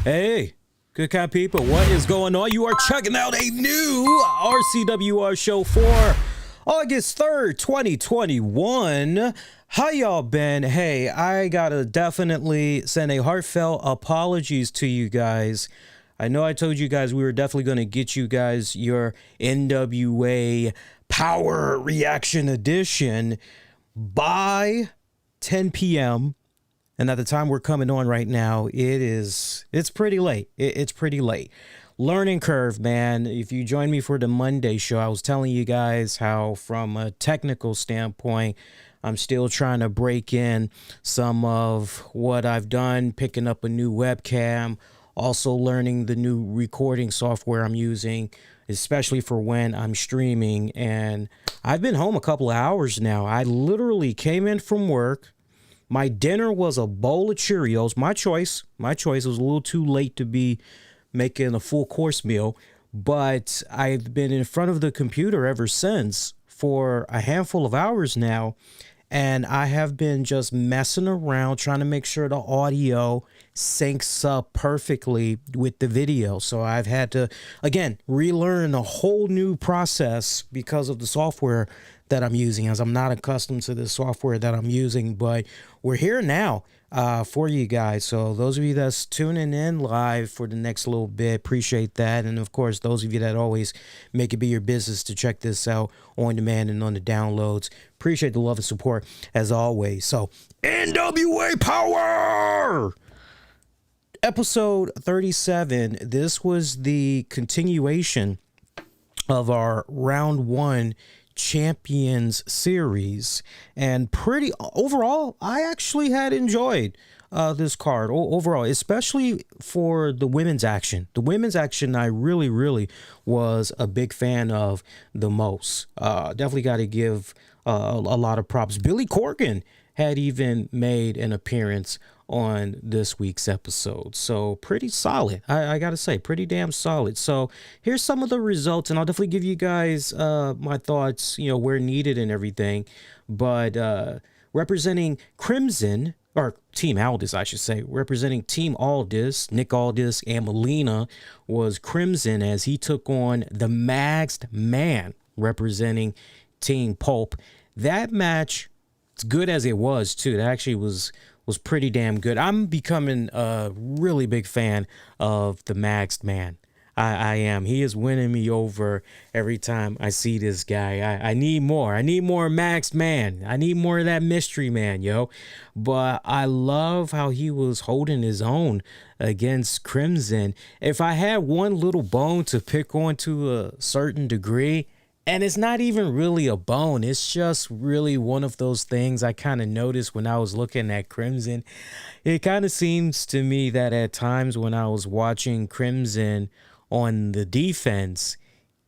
Hey, good kind of people, what is going on? You are checking out a new RCWR show for August 3rd, 2021. How y'all been? Hey, I gotta definitely send a heartfelt apologies to you guys. I know I told you guys we were definitely going to get you guys your NWA Powerrr Reaction Edition by 10 p.m. And at the time we're coming on right now, it's pretty late. It's pretty late. Learning curve, man. If you joined me for the Monday show, I was telling you guys how from a technical standpoint, I'm still trying to break in some of what I've done, picking up a new webcam, also learning the new recording software I'm using, especially for when I'm streaming. And I've been home a couple of hours now. I literally came in from work. My dinner was a bowl of Cheerios. My choice. It was a little too late to be making a full course meal, but I've been in front of the computer ever since for a handful of hours now. And I have been just messing around trying to make sure the audio syncs up perfectly with the video. So I've had to, again, relearn a whole new process because of the software that I'm using, as I'm not accustomed to the software that I'm using. But we're here now for you guys. So those of you that's tuning in live for the next little bit, appreciate that. And of course, those of you that always make it be your business to check this out on demand and on the downloads, appreciate the love and support as always. So NWA Powerrr! Episode 37. This was the continuation of our round one Champions series, and pretty overall I actually had enjoyed this card overall, especially for the women's action. The women's action I really was a big fan of the most. Definitely got to give a lot of props. Billy Corgan had even made an appearance on this week's episode. So pretty solid. I gotta say, pretty damn solid. So here's some of the results, and I'll definitely give you guys my thoughts, you know, where needed and everything. But representing Crimson, or Team Aldis, I should say, representing Team Aldis, Nick Aldis and Melina, was Crimson as he took on the Masked Man, representing Team Pulp. That match, as good as it was too, it actually was pretty damn good. I'm becoming a really big fan of the Masked Man. I am. He is winning me over every time I see this guy. I need more. I need more Masked Man. I need more of that mystery man, yo. But I love how he was holding his own against Crimson. If I had one little bone to pick on to a certain degree, and it's not even really a bone, it's just really one of those things I kind of noticed when I was looking at Crimson. It kind of seems to me that at times when I was watching Crimson on the defense,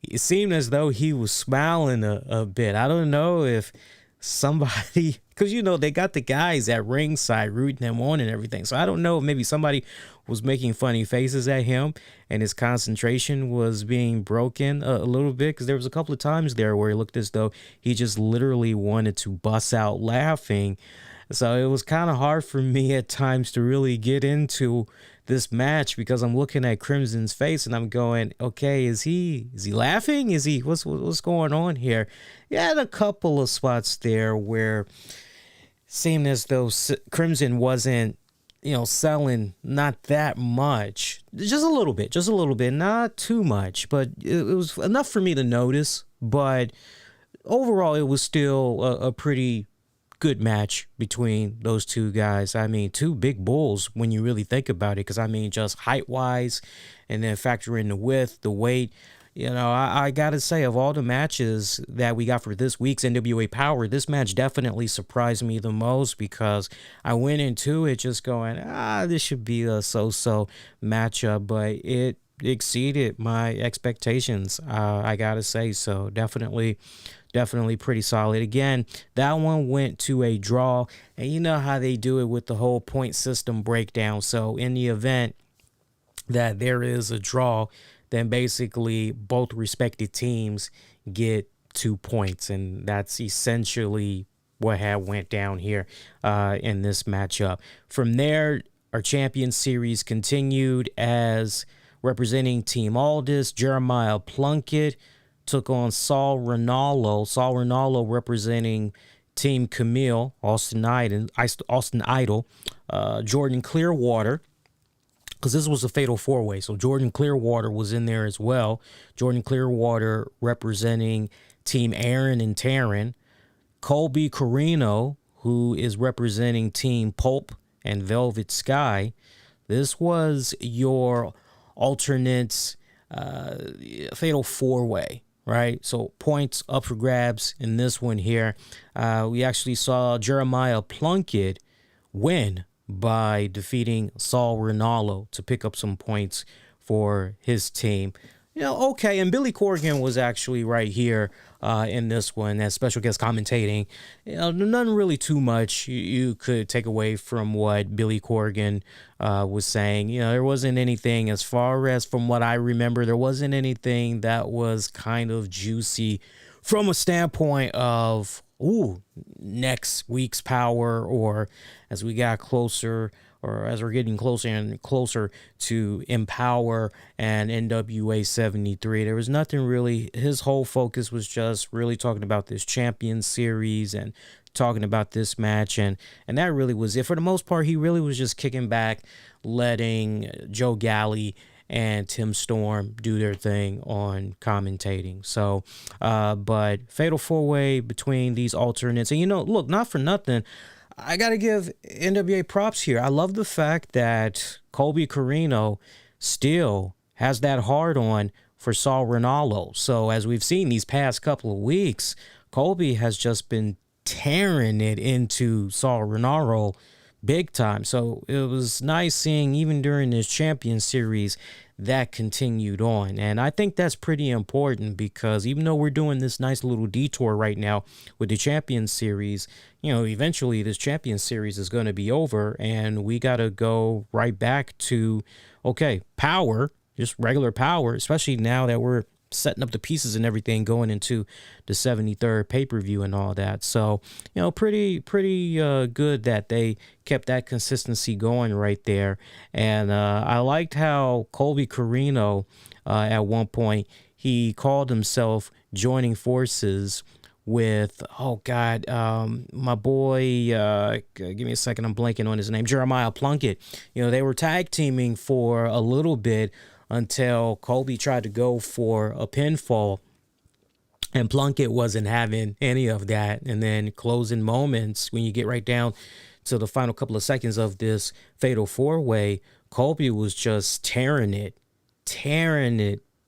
it seemed as though he was smiling a bit. I don't know if somebody, because you know they got the guys at ringside rooting him on and everything, so I don't know if maybe somebody was making funny faces at him and his concentration was being broken a little bit, because there was a couple of times there where it looked as though he just literally wanted to bust out laughing. So it was kind of hard for me at times to really get into this match, because I'm looking at Crimson's face and I'm going, okay, is he laughing? Is he, what's going on here? He had a couple of spots there where it seemed as though Crimson wasn't, you know, selling not that much, just a little bit, not too much, but it was enough for me to notice. But overall, it was still a pretty good match between those two guys. I mean, two big bulls when you really think about it, because I mean, just height wise, and then factor in the width, the weight. You know, I gotta say, of all the matches that we got for this week's NWA Powerrr, this match definitely surprised me the most, because I went into it just going, this should be a so-so matchup, but it exceeded my expectations, I gotta say. So definitely pretty solid. Again, that one went to a draw, and you know how they do it with the whole point system breakdown. So in the event that there is a draw, then basically both respective teams get 2 points, and that's essentially what had went down here in this matchup. From there, Our champion series continued as representing Team Aldis, Jeremiah Plunkett took on Saul Ronaldo. Saul Ronaldo representing Team Camille, Austin Idol, Jordan Clearwater, because this was a fatal four-way. So Jordan Clearwater was in there as well. Jordan Clearwater representing Team Aaron and Taryn. Colby Carino, who is representing Team Pulp and Velvet Sky. This was your alternate fatal four-way, right? So points up for grabs in this one here. We actually saw Jeremiah Plunkett win by defeating Saul Ronaldo to pick up some points for his team. Okay, and Billy Corgan was actually right here in this one as special guest commentating. Nothing really too much you could take away from what Billy Corgan was saying. There wasn't anything, as far as from what I remember, there wasn't anything that was kind of juicy from a standpoint of, next week's Power, or as we got closer, or as we're getting closer and closer to Empower and NWA 73. There was nothing really. His whole focus was just really talking about this champion series and talking about this match, and that really was it. For the most part, he really was just kicking back, letting Joe Galley and Tim Storm do their thing on commentating. So, but fatal four-way between these alternates. And, look, not for nothing, I got to give NWA props here. I love the fact that Colby Carino still has that hard-on for Saul Ronaldo. So, as we've seen these past couple of weeks, Colby has just been tearing it into Saul Ronaldo big time. So it was nice seeing, even during this champion series, that continued on. And I think that's pretty important, because even though we're doing this nice little detour right now with the champion series, eventually this champion series is going to be over, and we got to go right back to, Power, just regular Power, especially now that we're setting up the pieces and everything going into the 73rd pay-per-view and all that. So, pretty good that they kept that consistency going right there. And I liked how Colby Carino, at one point, he called himself joining forces with, my boy, give me a second, I'm blanking on his name, Jeremiah Plunkett. They were tag teaming for a little bit, until Colby tried to go for a pinfall, and Plunkett wasn't having any of that. And then closing moments, when you get right down to the final couple of seconds of this fatal four-way, Colby was just tearing it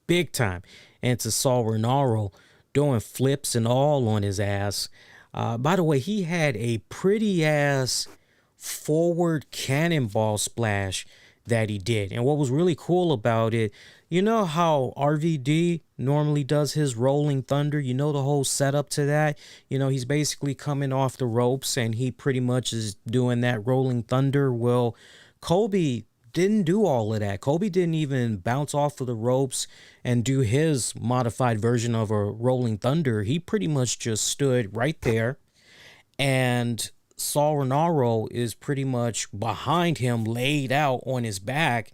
big time into Saul Ronaldo, doing flips and all on his ass. By the way, he had a pretty ass forward cannonball splash that he did. And what was really cool about it, how RVD normally does his rolling thunder, the whole setup to that, he's basically coming off the ropes and he pretty much is doing that rolling thunder. Well, Colby didn't do all of that. Colby didn't even bounce off of the ropes and do his modified version of a rolling thunder. He pretty much just stood right there, and Saul Ronaldo is pretty much behind him, laid out on his back,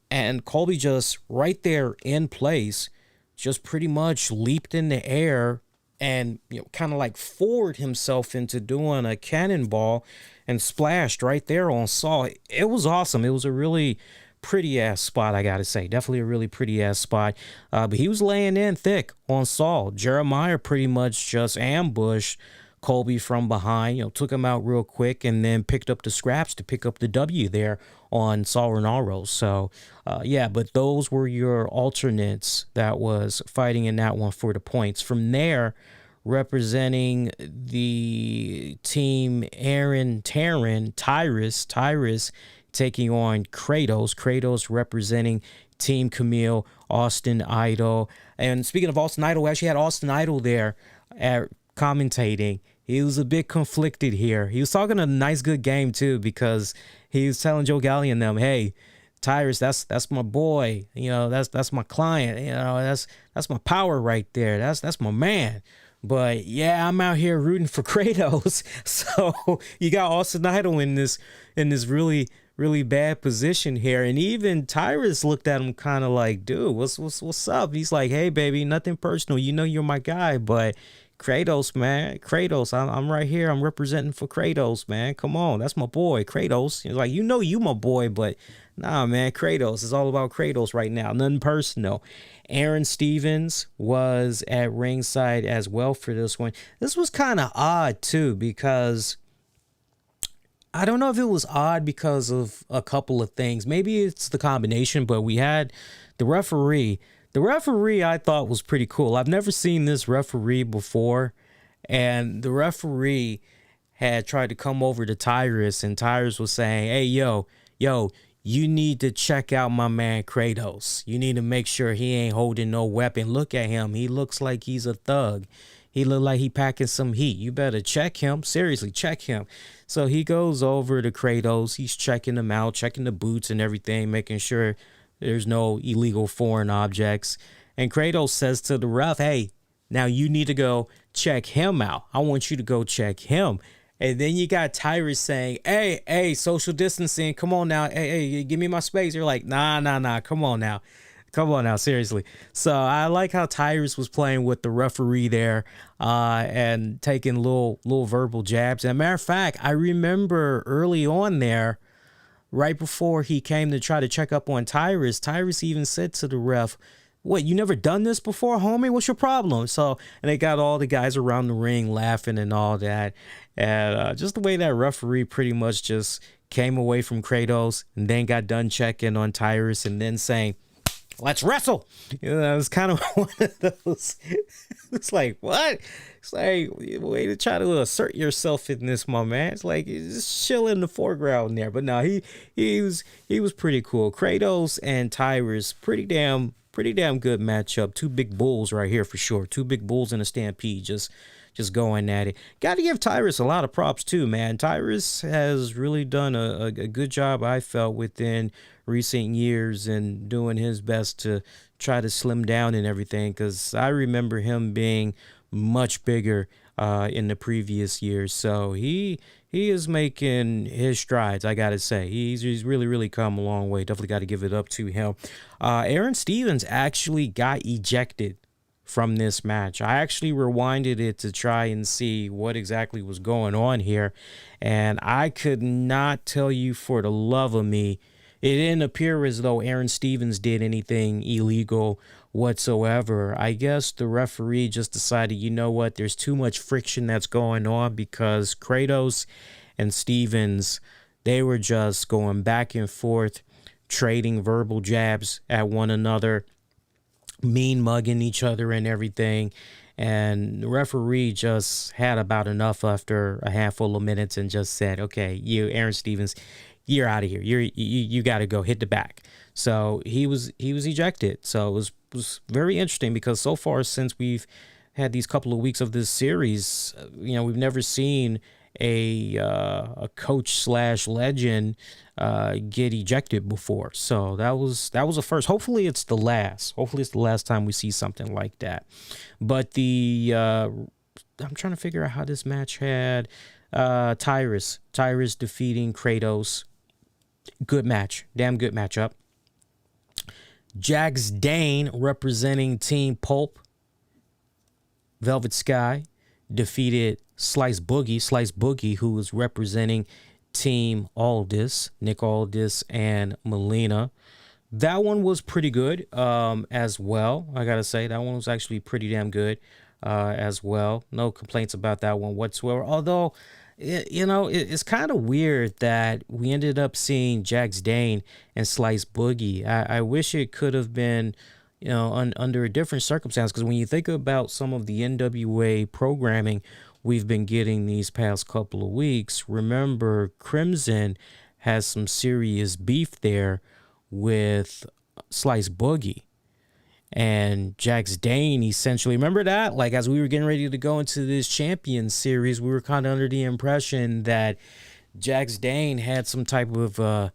and Colby just right there in place, just pretty much leaped in the air and kind of like forward himself into doing a cannonball and splashed right there on Saul. It was awesome. It was a really pretty ass spot, I gotta say. Definitely a really pretty ass spot. But he was laying in thick on Saul. Jeremiah pretty much just ambushed Colby from behind, took him out real quick, and then picked up the scraps to pick up the W there on Saul Ronaldo. So, but those were your alternates that was fighting in that one for the points. From there, representing the team Aaron Taryn, Tyrus taking on Kratos representing Team Camille, Austin Idol. And speaking of Austin Idol, we actually had Austin Idol there at commentating. He was a bit conflicted here. He was talking a nice good game too, because he was telling Joe Galley and them, hey, Tyrus, that's my boy, that's my client, that's my Power right there, that's my man. But yeah, I'm out here rooting for Kratos. So you got Austin Idol in this really really bad position here. And even Tyrus looked at him kind of like, dude, what's up? He's like, hey, baby, nothing personal. You know you're my guy, but Kratos, man, Kratos, I'm right here. I'm representing for Kratos, man. Come on, that's my boy, Kratos. He's like, you my boy, but nah, man, Kratos. It's all about Kratos right now. Nothing personal. Aaron Stevens was at ringside as well for this one. This was kind of odd, too, because I don't know if it was odd because of a couple of things. Maybe it's the combination, but we had the referee. The referee I thought was pretty cool. I've never seen this referee before, and the referee had tried to come over to Tyrus, and Tyrus was saying, hey, yo, you need to check out my man Kratos. You need to make sure he ain't holding no weapon. Look at him. He looks like he's a thug. He look like he packing some heat. You better check him. Seriously, check him. So he goes over to Kratos. He's checking him out, checking the boots and everything, making sure there's no illegal foreign objects. And Kratos says to the ref, hey, now you need to go check him out. I want you to go check him. And then you got Tyrus saying, hey, social distancing. Come on now. Hey, give me my space. You're like, nah. Come on now. Seriously. So I like how Tyrus was playing with the referee there and taking little verbal jabs. And matter of fact, I remember early on there, right before he came to try to check up on Tyrus even said to the ref, what, you never done this before, homie? What's your problem? So, and they got all the guys around the ring laughing and all that. And just the way that referee pretty much just came away from Kratos and then got done checking on Tyrus and then saying, let's wrestle. You know, it was kind of one of those. It's like, what? It's like, way to try to assert yourself in this, my man. It's like, just chill in the foreground there. But no, he was pretty cool. Kratos and Tyrus, pretty damn good matchup. Two big bulls right here for sure. Two big bulls in a stampede, just going at it. Got to give Tyrus a lot of props too, man. Tyrus has really done a good job, I felt, within recent years and doing his best to try to slim down and everything, because I remember him being much bigger in the previous years. So he is making his strides, I gotta say. He's really come a long way. Definitely got to give it up to him. Aaron Stevens actually got ejected from this match. I actually rewinded it to try and see what exactly was going on here, and I could not tell you for the love of me. It didn't appear as though Aaron Stevens did anything illegal whatsoever. I guess the referee just decided, you know what, there's too much friction that's going on, because Kratos and Stevens, they were just going back and forth, trading verbal jabs at one another, mean mugging each other and everything. And the referee just had about enough after a handful of minutes and just said, okay, you, Aaron Stevens, you're out of here. You got to go hit the back. So he was ejected. So it was very interesting, because so far since we've had these couple of weeks of this series, we've never seen a coach / legend get ejected before. So that was a first. Hopefully it's the last. Hopefully it's the last time we see something like that. But I'm trying to figure out how this match had Tyrus defeating Kratos. Good match. Damn good matchup. Jax Dane representing Team Pulp Velvet Sky defeated Slice Boogie, who was representing Team Aldis, Nick Aldis and Melina. That one was pretty good as well. I gotta say, that one was actually pretty damn good as well. No complaints about that one whatsoever. Although, it's kind of weird that we ended up seeing Jax Dane and Slice Boogie. I wish it could have been, under a different circumstance, because when you think about some of the NWA programming we've been getting these past couple of weeks, remember Crimson has some serious beef there with Slice Boogie. And Jax Dane essentially, remember that? Like, as we were getting ready to go into this Champions series, we were kind of under the impression that Jax Dane had some type of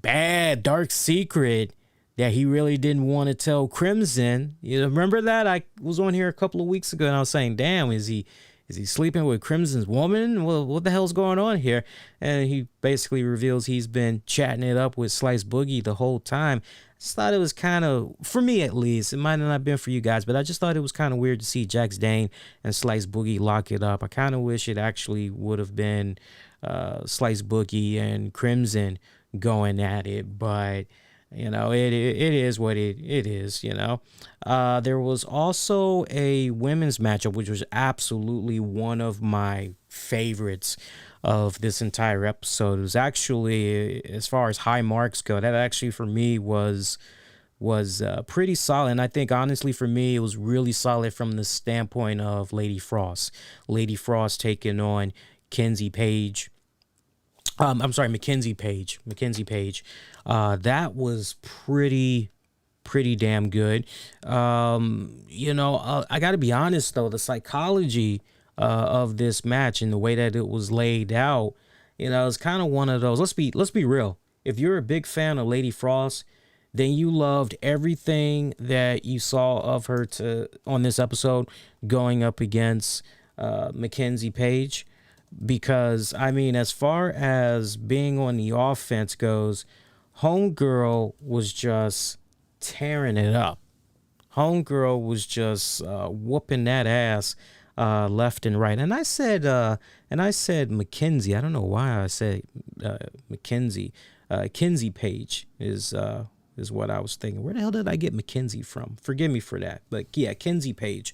bad, dark secret that he really didn't want to tell Crimson. You remember that? I was on here a couple of weeks ago and I was saying, damn, is he Is he sleeping with Crimson's woman? Well, what the hell's going on here? And he basically reveals he's been chatting it up with Slice Boogie the whole time. I just thought it was kind of, for me at least, it might not have been for you guys, but I just thought it was kind of weird to see Jax Dane and Slice Boogie lock it up. I kind of wish it actually would have been Slice Boogie and Crimson going at it, but you know, it is what it is, you know. There was also a women's matchup, which was absolutely one of my favorites of this entire episode. It was actually, as far as high marks go, that actually for me was pretty solid. And I think honestly for me, it was really solid from the standpoint of Lady Frost. Lady Frost taking on Kenzie Page. I'm sorry, Mackenzie Page. That was pretty damn good. You know, I got to be honest though, the psychology of this match and the way that it was laid out, you know, it's kind of one of those. Let's be real. If you're a big fan of Lady Frost, then you loved everything that you saw of her on this episode going up against Mackenzie Page. Because, I mean, as far as being on the offense goes, Homegirl was just tearing it up. Homegirl was just whooping that ass left and right. And I said Mackenzie. I don't know why I said Mackenzie. Kenzie Page is what I was thinking. Where the hell did I get Mackenzie from? Forgive me for that. But yeah, Kenzie Page.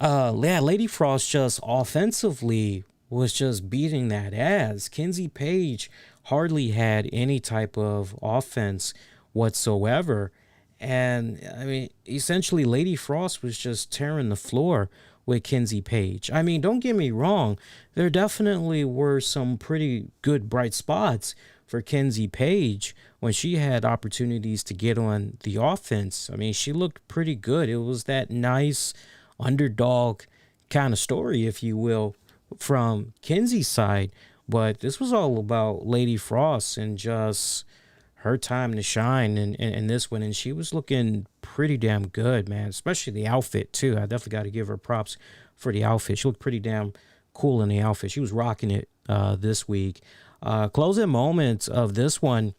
Yeah, Lady Frost just offensively was just beating that ass. Kenzie Page hardly had any type of offense whatsoever. And, I mean, essentially Lady Frost was just tearing the floor with Kenzie Page. I mean, don't get me wrong. There definitely were some pretty good bright spots for Kenzie Page when she had opportunities to get on the offense. I mean, she looked pretty good. It was that nice underdog kind of story, if you will, from Kenzie's side, but this was all about Lady Frost and just her time to shine in this one, and she was looking pretty damn good, man, especially the outfit too. I definitely got to give her props for the outfit. She looked pretty damn cool in the outfit. She was rocking it this week. Closing moments of this one,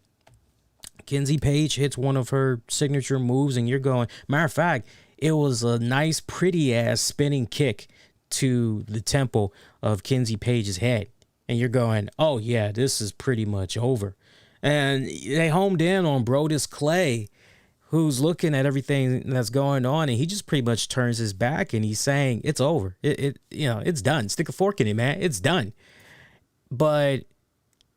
Kenzie Page hits one of her signature moves, and you're going, matter of fact, it was a nice pretty ass spinning kick to the temple of Kenzie Page's head. And you're going, oh yeah, this is pretty much over. And they homed in on Brodus Clay, who's looking at everything that's going on, and he just pretty much turns his back and he's saying, it's over. It's done. Stick a fork in it, man. It's done. But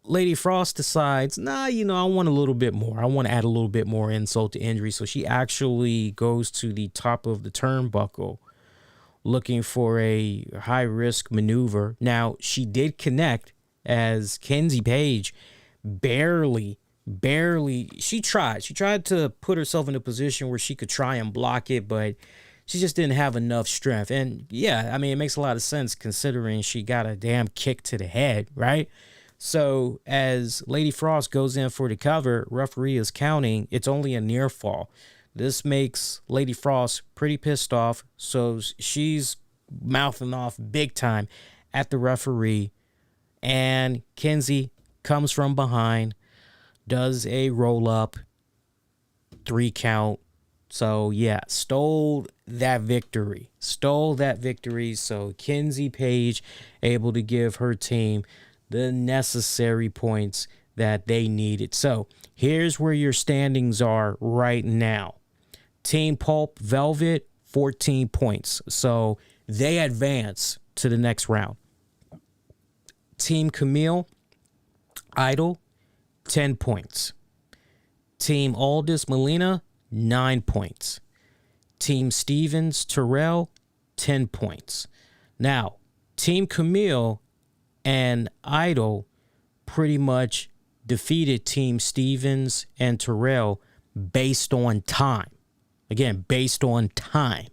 Lady Frost decides, I want a little bit more. I want to add a little bit more insult to injury. So she actually goes to the top of the turnbuckle looking for a high-risk maneuver. Now, she did connect as Kenzie Page barely, she tried to put herself in a position where she could try and block it, but she just didn't have enough strength. And yeah, I mean, it makes a lot of sense considering she got a damn kick to the head, right? So as Lady Frost goes in for the cover, referee is counting. It's only a near fall. This makes Lady Frost pretty pissed off, so she's mouthing off big time at the referee, and Kenzie comes from behind, does a roll-up, 3 count. So, yeah, stole that victory. So, Kenzie Page able to give her team the necessary points that they needed. So, here's where your standings are right now. Team Pulp Velvet, 14 points. So they advance to the next round. Team Camille, Idol, 10 points. Team Aldous Melina, 9 points. Team Stevens Terrell, 10 points. Now, Team Camille and Idol pretty much defeated Team Stevens and Terrell based on time. Again, based on time.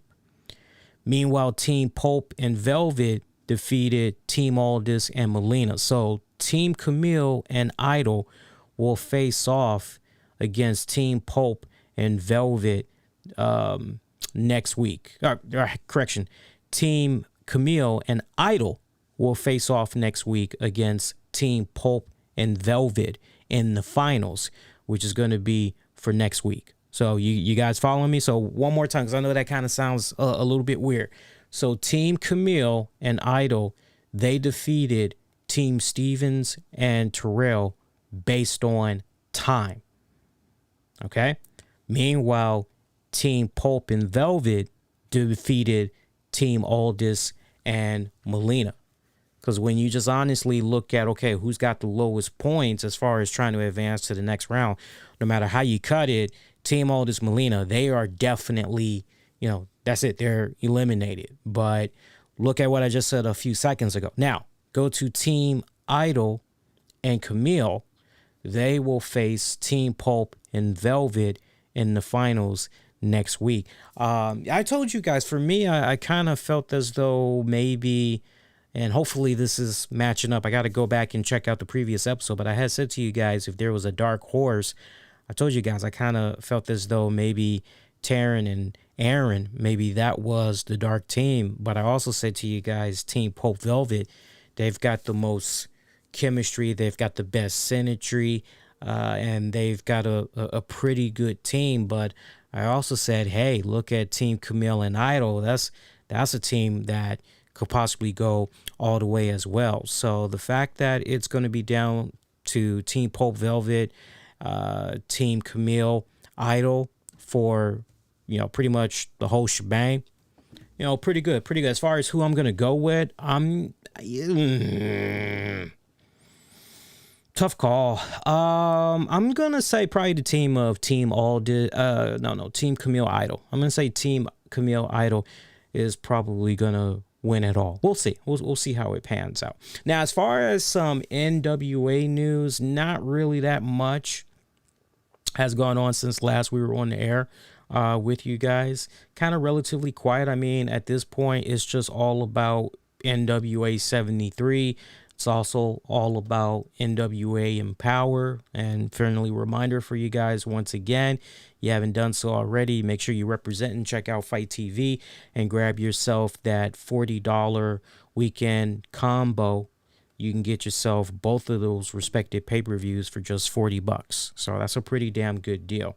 Meanwhile, Team Pulp and Velvet defeated Team Aldous and Melina. So Team Camille and Idol will face off against Team Pulp and Velvet next week. Correction. Team Camille and Idol will face off next week against Team Pulp and Velvet in the finals, which is going to be for next week. So you guys following me? So one more time, because I know that kind of sounds a little bit weird. So Team Camille and Idol, they defeated Team Stevens and Terrell based on time. Okay? Meanwhile, Team Pulp and Velvet defeated Team Aldis and Melina. Because when you just honestly look at, okay, who's got the lowest points as far as trying to advance to the next round, no matter how you cut it, Team Aldis, Melina, they are definitely, that's it. They're eliminated. But look at what I just said a few seconds ago. Now, go to Team Idol and Camille. They will face Team Pulp and Velvet in the finals next week. I told you guys, for me, I kind of felt as though maybe, and hopefully this is matching up. I got to go back and check out the previous episode, but I had said to you guys, if there was a dark horse, I told you guys, I kind of felt as though maybe Taryn and Aaron, maybe that was the dark team. But I also said to you guys, Team Pulp Velvet, they've got the most chemistry. They've got the best symmetry, and they've got a pretty good team. But I also said, hey, look at Team Camille and Idol. That's a team that could possibly go all the way as well. So the fact that it's going to be down to Team Pulp Velvet, Team Camille, Idol for, pretty much the whole shebang, pretty good. As far as who I'm going to go with, tough call. I'm going to say probably the team of Team Team Camille Idol. I'm going to say Team Camille Idol is probably going to win it all. We'll see. We'll see how it pans out. Now, as far as some NWA news, not really that much has gone on since last we were on the air with you guys. Kind of relatively quiet. I mean, at this point, it's just all about NWA 73. It's also all about NWA Powerrr. And friendly reminder for you guys, once again, you haven't done so already, make sure you represent and check out Fight TV and grab yourself that $40 weekend combo. You can get yourself both of those respective pay-per-views for just $40. So that's a pretty damn good deal.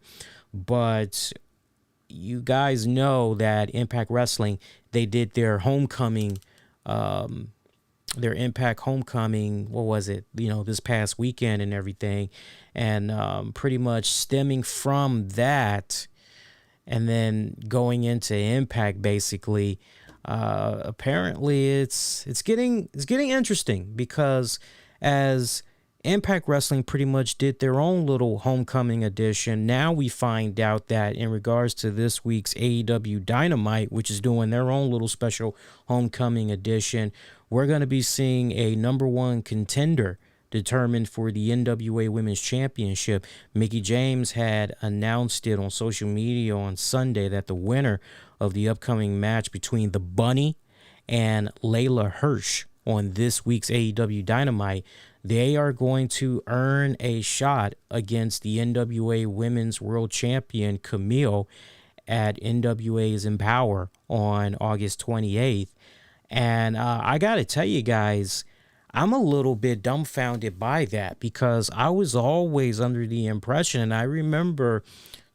But you guys know that Impact Wrestling, they did their homecoming, their Impact homecoming, what was it, this past weekend and everything. And pretty much stemming from that and then going into Impact, basically, apparently it's getting interesting, because as Impact Wrestling pretty much did their own little homecoming edition, now we find out that in regards to this week's AEW Dynamite, which is doing their own little special homecoming edition, we're going to be seeing a number one contender determined for the NWA Women's Championship. Mickie James had announced it on social media on Sunday that the winner of the upcoming match between the Bunny and Layla Hirsch on this week's AEW Dynamite, they are going to earn a shot against the NWA Women's World Champion Camille at NWA's Powerrr on August 28th. And I got to tell you guys, I'm a little bit dumbfounded by that, because I was always under the impression, and I remember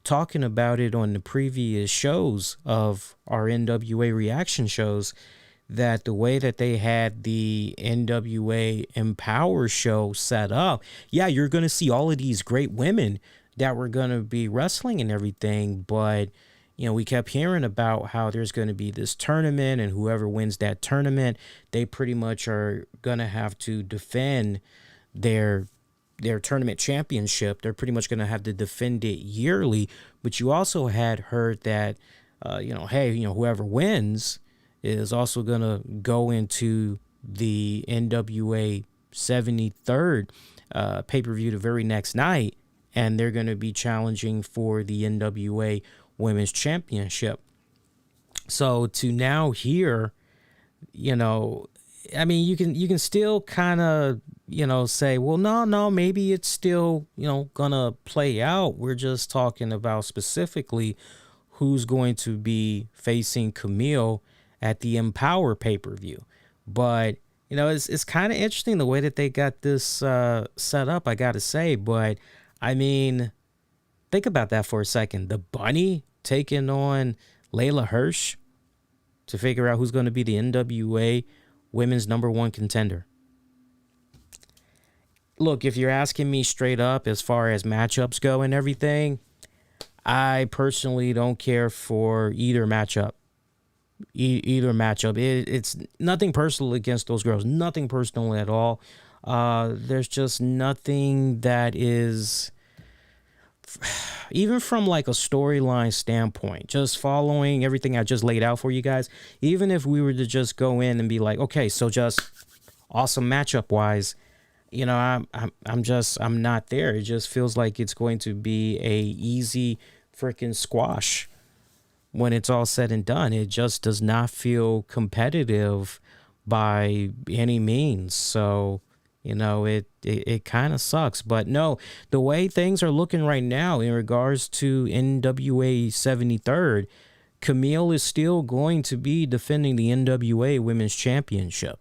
talking about it on the previous shows of our NWA reaction shows, that the way that they had the NWA Powerrr show set up, yeah, you're going to see all of these great women that were going to be wrestling and everything, but we kept hearing about how there's going to be this tournament, and whoever wins that tournament, they pretty much are going to have to defend their tournament championship. They're pretty much going to have to defend it yearly. But you also had heard that, whoever wins is also going to go into the NWA 73rd pay-per-view the very next night, and they're going to be challenging for the NWA Women's Championship. So to now hear, I mean, you can still kind of, say, well, no, maybe it's still, gonna play out. We're just talking about specifically who's going to be facing Camille at the Empower pay-per-view. But, you know, it's kind of interesting the way that they got this set up, I got to say. But, I mean, think about that for a second. The Bunny taking on Layla Hirsch to figure out who's going to be the NWA Women's #1 contender. Look, if you're asking me straight up as far as matchups go and everything, I personally don't care for either matchup. Either matchup. It's nothing personal against those girls. Nothing personal at all. There's just nothing that is, even from like a storyline standpoint, just following everything I just laid out for you guys, even if we were to just go in and be like, okay, so just awesome matchup wise, you know, I'm not there. It just feels like it's going to be a easy freaking squash when it's all said and done. It just does not feel competitive by any means. So, you know, it kind of sucks. But no, the way things are looking right now in regards to NWA 73rd, Camille is still going to be defending the NWA Women's Championship.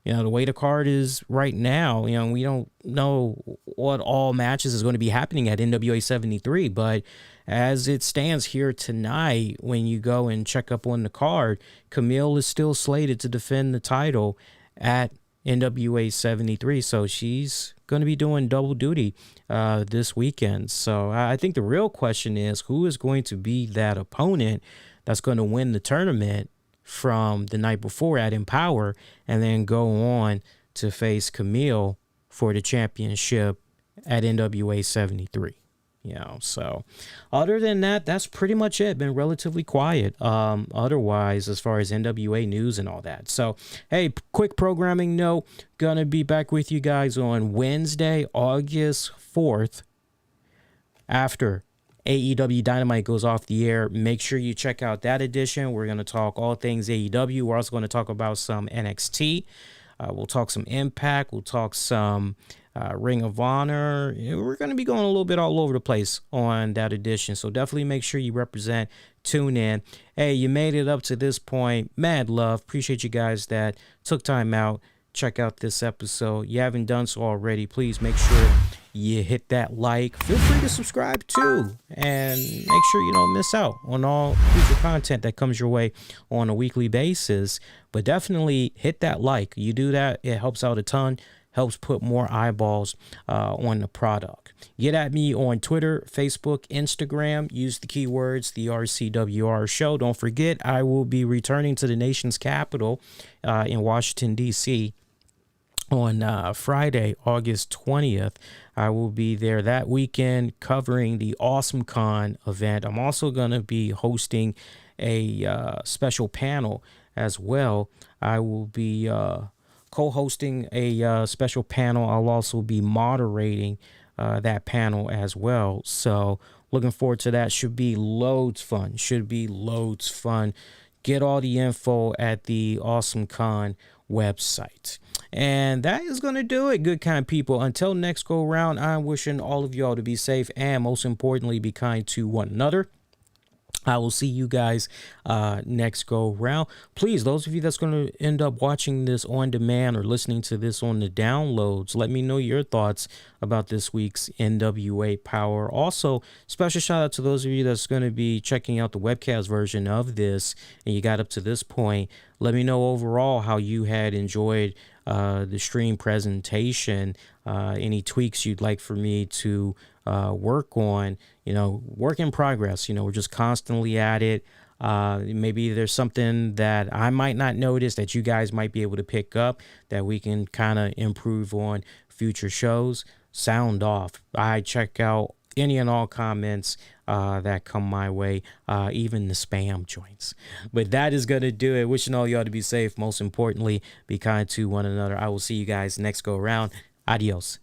You know, the way the card is right now, you know, we don't know what all matches is going to be happening at NWA 73, but as it stands here tonight, when you go and check up on the card, Camille is still slated to defend the title at NWA 73. So she's going to be doing double duty this weekend. So I think the real question is, who is going to be that opponent that's going to win the tournament from the night before at Empower and then go on to face Camille for the championship at NWA 73. You know, so other than that, that's pretty much it. Been relatively quiet otherwise as far as NWA news and all that. So, hey, quick programming note, gonna be back with you guys on Wednesday, August 4th after AEW Dynamite goes off the air. Make sure you check out that edition. We're going to talk all things AEW. We're also going to talk about some NXT. We'll talk some Impact. We'll talk some Ring of Honor. We're going to be going a little bit all over the place on that edition. So definitely make sure you represent. Tune in. Hey, you made it up to this point. Mad love. Appreciate you guys that took time out. Check out this episode. You haven't done so already, please make sure you hit that like. Feel free to subscribe too, and make sure you don't miss out on all future content that comes your way on a weekly basis. But definitely hit that like. You do that, it helps out a ton, helps put more eyeballs on the product. Get at me on Twitter, Facebook, Instagram. Use the keywords, the RCWR Show. Don't forget, I will be returning to the nation's capital in Washington, D.C. on Friday, August 20th. I will be there that weekend covering the AWESOMECON event. I'm also going to be hosting a special panel as well. I will be co-hosting a special panel. I'll also be moderating that panel as well. So looking forward to that. Should be loads fun. Get all the info at the AWESOMECON website. And that is going to do it, good kind people. Until next go round, I'm wishing all of y'all to be safe and most importantly, be kind to one another. I will see you guys next go round. Please, those of you that's going to end up watching this on demand or listening to this on the downloads, let me know your thoughts about this week's NWA Powerrr. Also, special shout out to those of you that's going to be checking out the webcast version of this and you got up to this point. Let me know overall how you had enjoyed the stream presentation, any tweaks you'd like for me to work on, work in progress. We're just constantly at it. Maybe there's something that I might not notice that you guys might be able to pick up that we can kind of improve on future shows. Sound off. I check out any and all comments that come my way, even the spam joints. But that is going to do it. Wishing all y'all to be safe. Most importantly, be kind to one another. I will see you guys next go around. Adios.